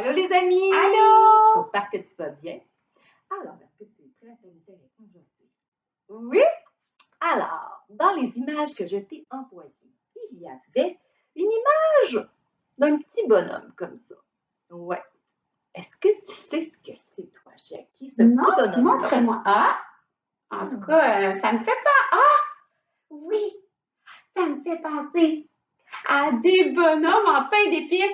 Allô les amis! Allô! J'espère que tu vas bien. Alors, est-ce que tu es prêt à t'amuser avec moi aujourd'hui? Oui? Alors, dans les images que je t'ai envoyées, il y avait une image d'un petit bonhomme comme ça. Ouais. Est-ce que tu sais ce que c'est, toi, Jackie, ce Non, petit bonhomme? montre-moi. Ah! En tout cas, ça me fait pas. Ah! Oui! Ça me fait penser à des bonhommes en pain d'épices.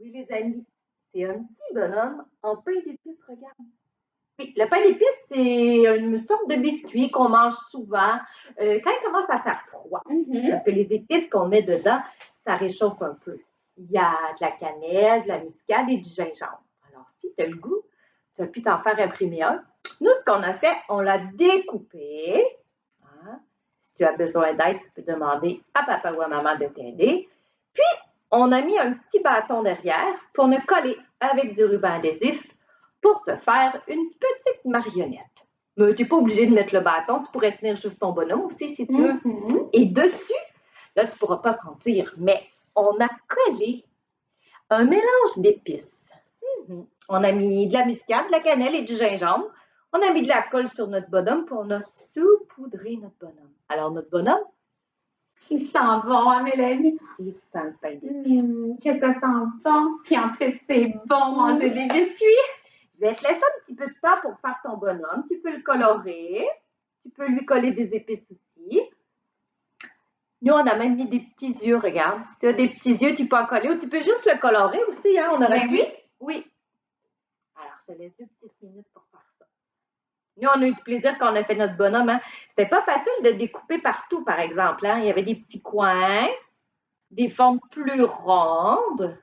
Oui, les amis, c'est un petit bonhomme en pain d'épices, regarde. Oui, le pain d'épices, c'est une sorte de biscuit qu'on mange souvent quand il commence à faire froid. Parce que les épices qu'on met dedans, ça réchauffe un peu. Il y a de la cannelle, de la muscade et du gingembre. Alors, si tu as le goût, tu as pu t'en faire imprimer un. Nous, ce qu'on a fait, on l'a découpé. Hein? Si tu as besoin d'aide, tu peux demander à papa ou à maman de t'aider. Puis, on a mis un petit bâton derrière pour le coller avec du ruban adhésif pour se faire une petite marionnette. Mais tu n'es pas obligé de mettre le bâton, tu pourrais tenir juste ton bonhomme aussi si tu veux. Et dessus, là, tu ne pourras pas sentir, mais on a collé un mélange d'épices. On a mis de la muscade, de la cannelle et du gingembre. On a mis de la colle sur notre bonhomme, puis on a saupoudré notre bonhomme. Alors, notre bonhomme, il sent bon, hein, Mélanie? Il sent le pain d'épices. Que ça sent bon. Puis en plus, c'est bon manger des biscuits. Je vais te laisser un petit peu de temps pour faire ton bonhomme. Tu peux le colorer. Tu peux lui coller des épices aussi. Nous, on a même mis des petits yeux, regarde. Si tu as des petits yeux, tu peux en coller ou tu peux juste le colorer aussi. Hein? On aurait pu. Oui. Alors, je te laisse 2 petites minutes pour faire ça. Nous, on a eu du plaisir quand on a fait notre bonhomme. Hein? C'était pas facile de découper partout, par exemple. Hein? Il y avait des petits coins, des formes plus rondes.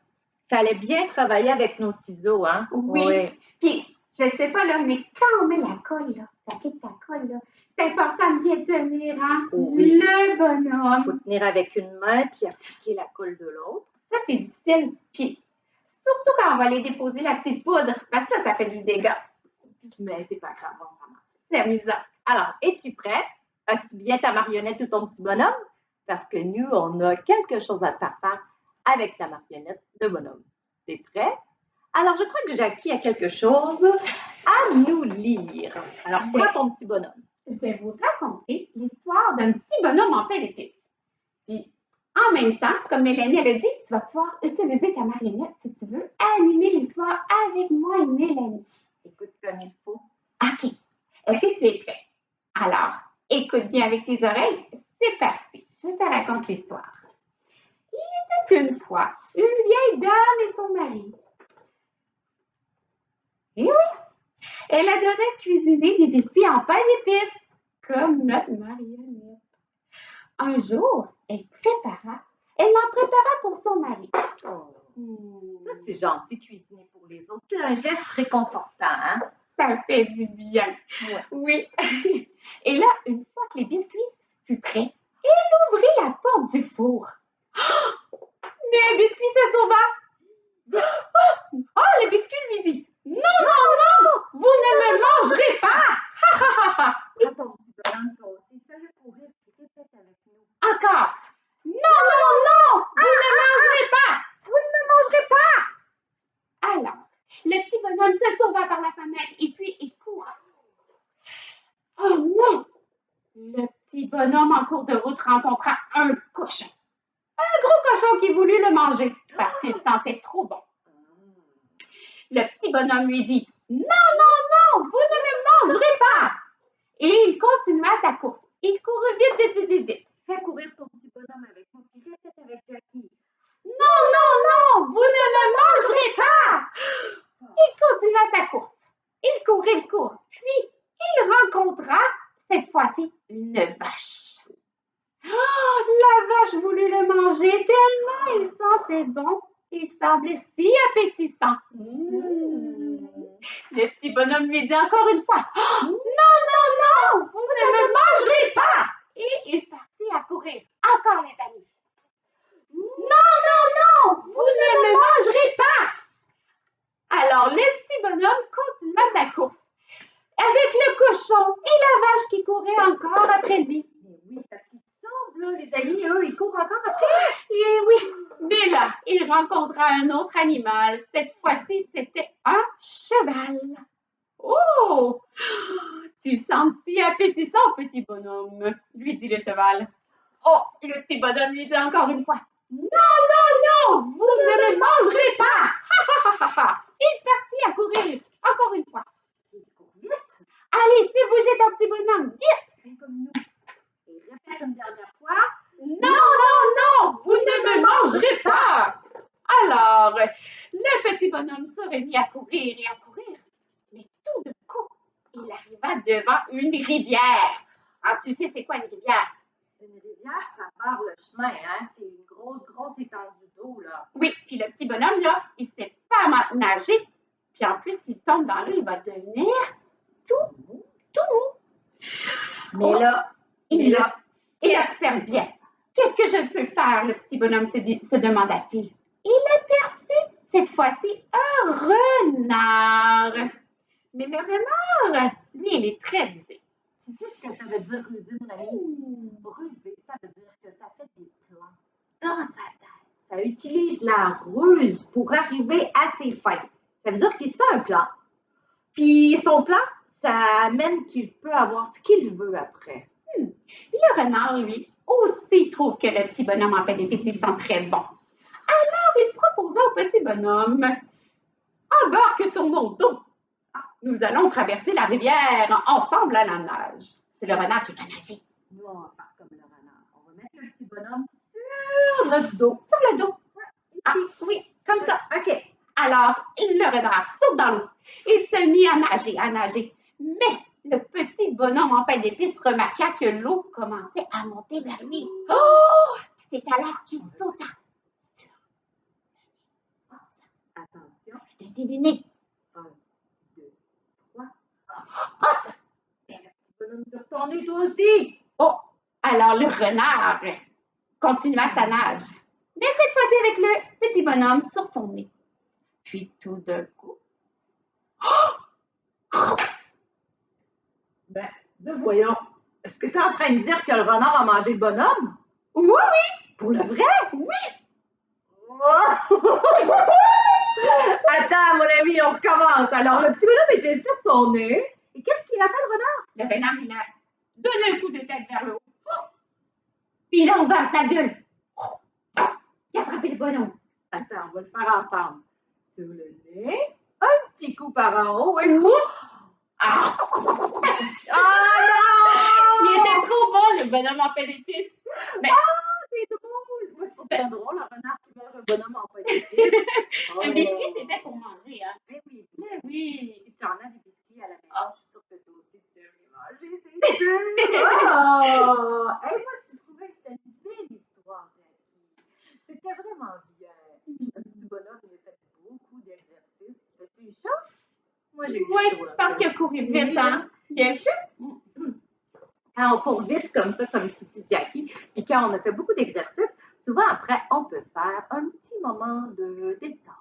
Il fallait bien travailler avec nos ciseaux. Hein? Oui. Puis, je sais pas, là, mais quand on met la colle, là, t'appliques ta colle, là, c'est important de bien tenir, hein? Oui. Le bonhomme. Il faut tenir avec une main puis appliquer la colle de l'autre. Ça, c'est difficile. Puis, surtout quand on va aller déposer la petite poudre, parce que ça fait du dégât. Mais c'est pas grave, on ramasse. C'est amusant. Alors, es-tu prêt? As-tu bien ta marionnette ou ton petit bonhomme? Parce que nous, on a quelque chose à te faire avec ta marionnette de bonhomme. T'es prêt? Alors, je crois que Jackie a quelque chose à nous lire. Alors, prends ton petit bonhomme. Je vais vous raconter l'histoire d'un petit bonhomme en pain d'épices. Puis, en même temps, comme Mélanie elle a dit, tu vas pouvoir utiliser ta marionnette si tu veux animer l'histoire avec moi et Mélanie. Écoute comme il faut. OK. Est-ce que tu es prêt? Alors, écoute bien avec tes oreilles. C'est parti. Je te raconte l'histoire. Il était une fois une vieille dame et son mari. Et oui, elle adorait cuisiner des biscuits en pain d'épices, comme notre marionnette. Un jour, elle l'en prépara pour son mari. Ça, c'est gentil, cuisiner pour les autres. C'est un geste réconfortant, hein? Ça fait du bien. Oui. Et là, une fois que les biscuits furent prêts, elle ouvrit la porte du four. Mais un biscuit se sauva. Le biscuit lui dit, non, vous ne me mangerez pas. Attends, fais-le courir, répète avec nous. Encore. Non, vous ne mangerez pas. Vous ne me mangerez pas. Alors, le petit bonhomme se sauva par la fenêtre et puis il coura. Oh non! Le petit bonhomme en cours de route rencontra un cochon. Un gros cochon qui voulut le manger parce qu'il sentait trop bon. Le petit bonhomme lui dit, non, vous ne me mangerez pas. Et il continua sa course. Il courut vite. Fais courir ton petit bonhomme avec moi, puis répète avec Jackie. Non, vous ne me mangerez pas. Il continua sa course. Il court. Puis, il rencontra, cette fois-ci, une vache. La vache voulut le manger tellement il sentait bon. Il semblait si appétissant. Le petit bonhomme lui dit encore une fois, non, vous ne me mangerez pas. Et il partit à courir. Encore, les amis. Non, vous ne me mangerez pas. Alors, le petit bonhomme continua sa course. Avec le cochon et la vache qui couraient encore après lui. Mais oui, parce qu'ils sauvent, là, les amis, eux, ils courent encore après. Et oui, mais là, il rencontra un autre animal. Cette fois-ci, c'était un cheval. Oh! Tu sembles si appétissant, petit bonhomme, lui dit le cheval. Oh! Le petit bonhomme lui dit encore une fois. Non, non, non! Vous ne me mangerez pas! Il partit à courir encore une fois. Vite! Allez, fais bouger ton petit bonhomme, vite! Fais comme nous. Et répète une dernière fois. Non, non, non! Vous ne me mangerez pas! Alors, le petit bonhomme se remit à courir et à courir. Mais tout d'un coup, il arriva devant une rivière. Ah, tu sais, c'est quoi une rivière? Une rivière, ça barre le chemin, hein? C'est une grosse étendue d'eau, là. Oui, puis le petit bonhomme, là, il sait pas nager. Puis en plus, s'il tombe dans l'eau, il va devenir tout mou. Mais là, il observe bien. Qu'est-ce que je peux faire, le petit bonhomme se demanda-t-il. Il aperçut cette fois-ci un renard. Mais le renard, lui, il est très rusé. tu sais ce que ça veut dire ruser, mon ami? Ruser, ça veut dire que ça fait des plans dans sa tête. Ça utilise la ruse pour arriver à ses fins. Ça veut dire qu'il se fait un plan. Puis son plan, ça amène qu'il peut avoir ce qu'il veut après. Le renard, lui, aussi trouve que le petit bonhomme en pain d'épices sent très bon. Alors, il proposa au petit bonhomme « Embarque sur mon dos. Nous allons traverser la rivière ensemble à la nage. » C'est le renard qui va nager. Nous, on va faire comme le renard. On va mettre le petit bonhomme sur notre dos. Sur le dos. Ah, oui, comme ça. OK. Alors, le renard saute dans l'eau. Il se mit à nager. Mais le petit bonhomme en pain d'épices remarqua que l'eau commençait à monter vers lui. Oh! C'est alors qu'il sauta sur Attention. le dessus du nez. 1, 2, 3. Hop! Et le petit bonhomme sur ton nez, toi aussi. Oh! Alors le renard continua sa nage. Mais cette fois-ci avec le petit bonhomme sur son nez. Puis tout d'un coup... Ben, voyons. Est-ce que tu es en train de dire que le renard a mangé le bonhomme? Oui, oui! Pour le vrai? Oui! Attends, mon ami, on recommence. Alors, le petit bonhomme était sur son nez. Et qu'est-ce qu'il a fait, le renard? Le renard, il a donné un coup de tête vers le haut. Puis il a ouvert sa gueule. Il a attrapé le bonhomme. Attends, on va le faire ensemble. Sur le nez, un petit coup par en haut. Et Ah! Oh non! Il était trop bon, le bonhomme en pain d'épices. Mais... c'est drôle! Moi, je trouve ça drôle, un renard qui mange un bonhomme en pain d'épices. Un biscuit, c'est fait pour manger, hein? Mais oui, oui. Si tu en as des biscuits à la maison, je suis sûre que toi aussi, tu aimes les manger, c'est sûr! Oh! Hey, moi, je trouvais que c'était une belle histoire, Jackie. C'était vraiment bien. Le petit bonhomme, il a fait beaucoup d'exercices. As-tu eu chaud? Moi, j'ai eu chaud. Oui, je pense qu'il a couru vite, hein? Il a chaud? Quand on court vite comme ça, comme tu dis, Jackie, puis quand on a fait beaucoup d'exercices, souvent après, on peut faire un petit moment de détente.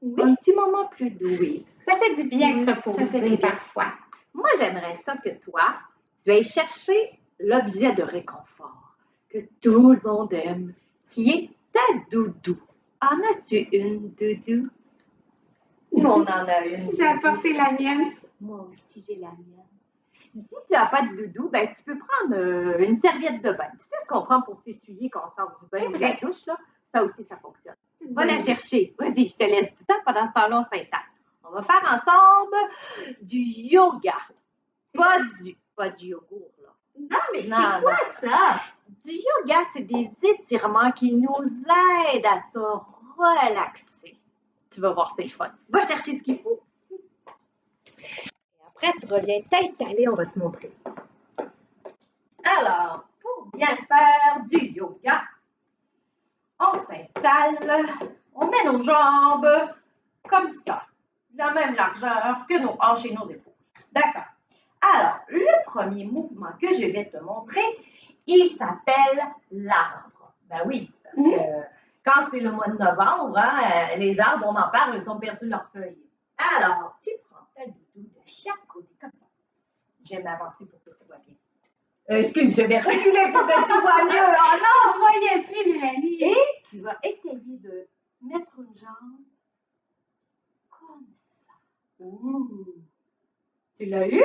Oui. Un petit moment plus doux. Oui. Ça fait du bien de se Ça fait du reposer bien. parfois. Moi, j'aimerais ça que toi, tu ailles chercher l'objet de réconfort que tout le monde aime, qui est ta doudou. En as-tu une, doudou? Nous, on en a une. J'ai apporté la mienne. Moi aussi, j'ai la mienne. Si tu n'as pas de doudou, ben, tu peux prendre une serviette de bain. Tu sais ce qu'on prend pour s'essuyer quand on sort du bain ou de la douche, là? Ça aussi, ça fonctionne. Va la chercher. Vas-y, je te laisse du temps. Pendant ce temps-là, on s'installe. On va faire ensemble du yoga. Pas du yogourt, là. Non, mais Non, c'est quoi ça? Du yoga, c'est des étirements qui nous aident à se relaxer. Tu vas voir, c'est le fun. Va chercher ce qu'il faut. Et après, tu reviens t'installer, on va te montrer. Alors, pour bien faire du yoga, on s'installe, on met nos jambes comme ça, la même largeur que nos hanches et nos épaules. D'accord. Alors, le premier mouvement que je vais te montrer, il s'appelle l'arbre. Ben oui, parce que quand c'est le mois de novembre, hein, les arbres, on en parle, ils ont perdu leurs feuilles. Alors, tu prends ta doudou de chaque côté, comme ça. Je vais m'avancer pour que tu vois bien. Excuse, je vais reculer pour que tu vois mieux. Oh non! On voyait plus, Mélanie. Et tu vas essayer de mettre une jambe comme ça. Ouh. Tu l'as eu?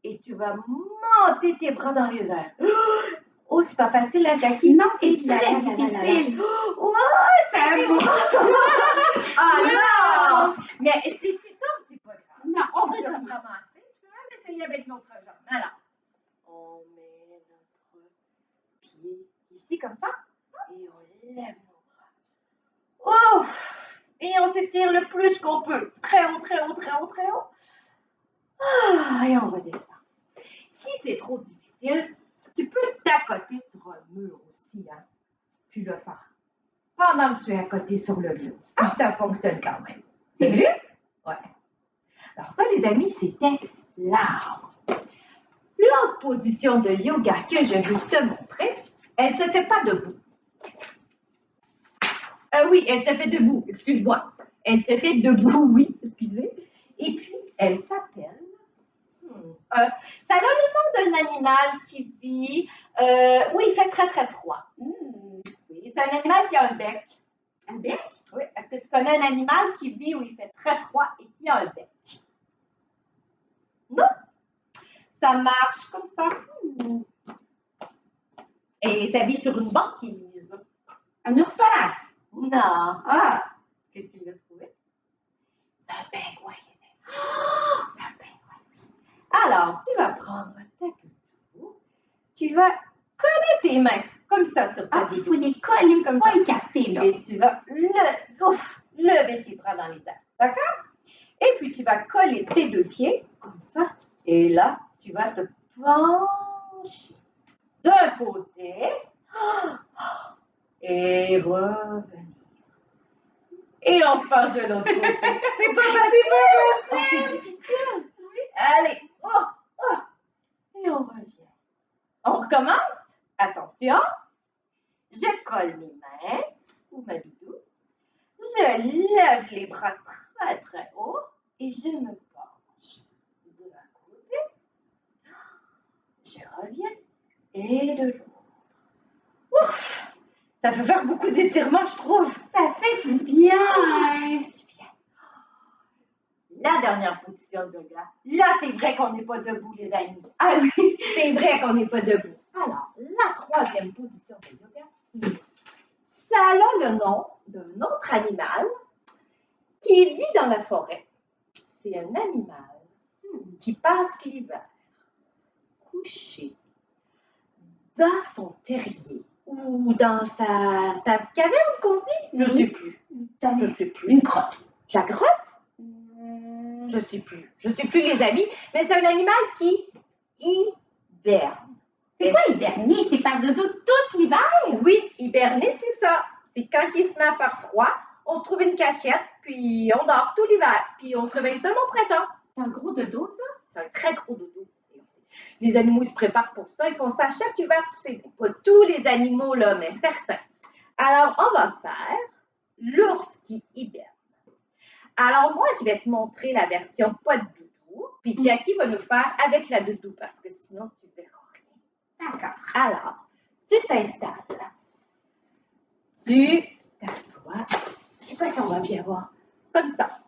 Et tu vas monter tes bras dans les airs. Oh, c'est pas facile, là, Jackie? Non, c'est très difficile. Oh, c'est difficile! Ah non! Mais si tu tombes, c'est pas grave. Non, on Tu peux recommence. recommencer. Tu peux même essayer avec l'autre jambe. Alors, on met notre pied ici, comme ça. Et on lève nos bras. Oh! Et on s'étire le plus qu'on peut. Très haut, très haut, très haut, très haut. Ah, et on redescend. Si c'est trop difficile, tu peux t'accoter sur un mur aussi, hein, puis le faire pendant que tu es accoté sur le mur. Puis ça fonctionne quand même. C'est vu? Ouais. Alors ça, les amis, c'était l'arbre. L'autre position de yoga que je vais te montrer, elle ne se fait pas debout. Oui, elle se fait debout, excuse-moi. Elle se fait debout, oui, excusez. Et puis, elle s'appelle... ça a le nom d'un animal qui vit où il fait très, très froid. Oui, c'est un animal qui a un bec. Un bec? Oui, est-ce que tu connais un animal qui vit où il fait très froid et qui a un bec? Non? Ça marche comme ça. Et ça vit sur une banquise. Un ours polaire? Non. Ah! Est-ce que tu l'as trouvé? C'est un pingouin, les amis. C'est un pingouin, oui. Alors, tu vas prendre ta doudou. Tu vas coller tes mains comme ça sur ta Ah, il doudou. faut les coller, Comme pas ça. écarter, là. Et tu vas lever tes bras dans les airs. D'accord? Et puis, tu vas coller tes deux pieds comme ça. Et là, tu vas te pencher d'un côté et revenir. Et on se penche de l'autre côté. C'est pas facile! Oh, c'est difficile! Oui. Allez! Et on revient. On recommence? Attention! Je colle mes mains ou ma doudou. Je lève les bras très très haut et je me penche d'un côté. Je reviens et de l'autre. Ouf! Ça peut faire beaucoup d'étirements, je trouve. Ça fait du bien. La dernière position de yoga. Là, c'est vrai qu'on n'est pas debout, les amis. Ah oui, c'est vrai qu'on n'est pas debout. Alors, la troisième position de yoga, ça a le nom d'un autre animal qui vit dans la forêt. C'est un animal qui passe l'hiver couché dans son terrier ou dans sa caverne qu'on dit. Je ne sais plus. Je sais plus. Une crotte. La grotte? Je sais plus. Je sais plus, les amis. Mais c'est un animal qui hiberne. C'est quoi hiberner? C'est faire dodo tout l'hiver? Oui, hiberner, c'est ça. C'est quand il se met à faire froid, on se trouve une cachette, puis on dort tout l'hiver, puis on se réveille seulement au printemps. C'est un gros dodo, ça? C'est un très gros dodo. Les animaux, ils se préparent pour ça. Ils font ça chaque hiver, tu sais. Pas tous les animaux, là, mais certains. Alors, on va faire l'ours qui hiberne. Alors, moi, je vais te montrer la version pas de doudou, puis Jackie va nous faire avec la doudou, parce que sinon, tu ne verras rien. D'accord. Alors, tu t'installes. Tu t'assois. Je ne sais pas si on va bien voir. Comme ça.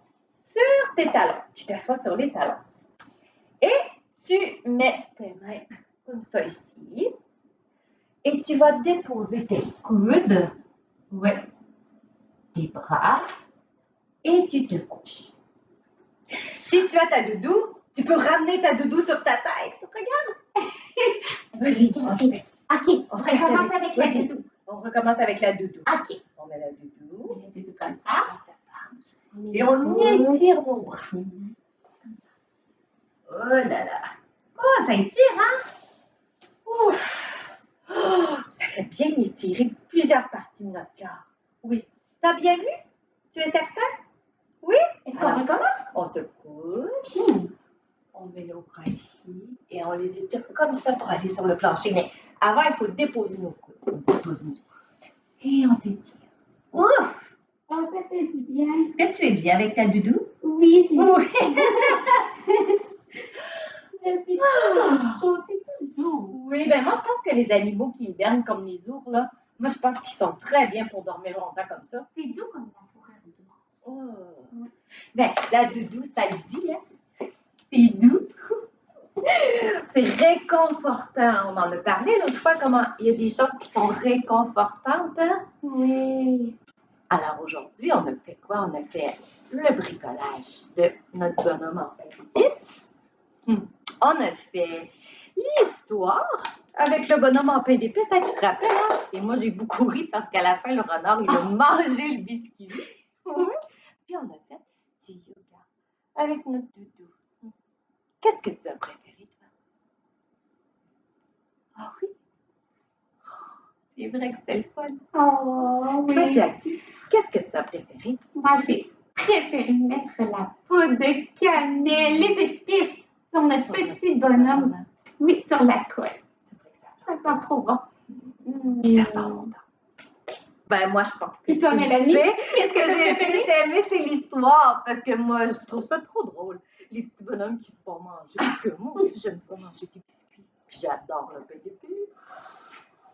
Sur tes talons. Tu t'assois sur les talons. Et tu mets tes mains comme ça ici. Et tu vas déposer tes coudes. Oui. Tes bras. Et tu te couches. Si tu as ta doudou, tu peux ramener ta doudou sur ta tête. Regarde. Vas-y. OK, on recommence avec la doudou. On recommence avec la doudou. OK. On met la doudou. On met la doudou comme ça. On se penche. Et on étire nos bras. Comme ça. Oh là là. Oh, ça étire, hein? Ouf. Oh, ça fait bien étirer plusieurs parties de notre corps. Oui. T'as bien vu? Tu es certain? Oui? Est-ce qu'on recommence? On se couche. On met nos bras ici et on les étire comme ça pour aller sur le plancher. Mais avant, il faut déposer nos coudes. Et on s'étire. Ouf! Oh, ça fait du bien. Est-ce que tu es bien avec ta doudou? Oui, j'ai Oui. Je suis chaud, c'est tout doux. Oui, ben moi, je pense que les animaux qui hibernent comme les ours, là, moi, je pense qu'ils sont très bien pour dormir longtemps comme ça. C'est doux comme la Oh. Ben, la doudou, ça le dit, hein? C'est doux. C'est réconfortant. On en a parlé l'autre fois, comment il y a des choses qui sont réconfortantes, hein? Oui. Alors aujourd'hui, on a fait quoi? On a fait le bricolage de notre bonhomme en pain d'épices. On a fait l'histoire avec le bonhomme en pain d'épices, hein, tu te rappelles, hein? Et moi, j'ai beaucoup ri parce qu'à la fin, le renard, il a mangé le biscuit. Puis on a fait du yoga avec notre doudou. Qu'est-ce que tu as préféré, toi? Ah oui? C'est vrai que c'était le fun. Oh oui. Toi, Jackie, qu'est-ce que tu as préféré? Moi, j'ai préféré mettre la poudre de cannelle, les épices sur notre petit bonhomme. Oui, sur la colle. C'est vrai que Ça sent trop bon. Puis ça sent longtemps. Ben moi, je pense que Et toi, Mélanie, qu'est-ce que j'ai plus aimé, c'est l'histoire. Parce que moi, je trouve ça trop drôle. Les petits bonhommes qui se font manger. Parce que moi aussi, j'aime ça manger des biscuits. Puis j'adore le pain d'épices.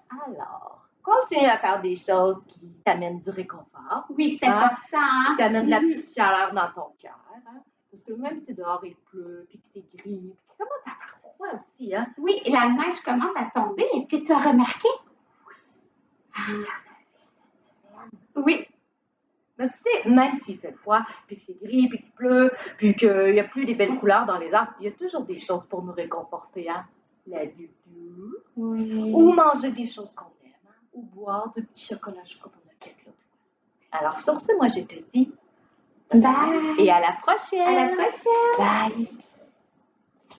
Alors, continue à faire des choses qui t'amènent du réconfort. Oui, c'est important. Qui t'amènent de la petite chaleur dans ton cœur. Hein? Parce que même si dehors il pleut, puis que c'est gris, puis qu'il commence à faire froid aussi. Hein? Oui, et la neige commence à tomber. Est-ce que tu as remarqué? Oui. Mais tu sais, même s'il fait froid, puis que c'est gris, puis qu'il pleut, puis qu'il n'y a plus des belles couleurs dans les arbres, il y a toujours des choses pour nous réconforter. Hein? La doudou. Oui. Ou manger des choses qu'on aime. Hein? Ou boire du petit chocolat chaud comme on a fait l'autre fois. Alors sur ce, moi je te dis bye. Et à la prochaine. À la prochaine. Bye.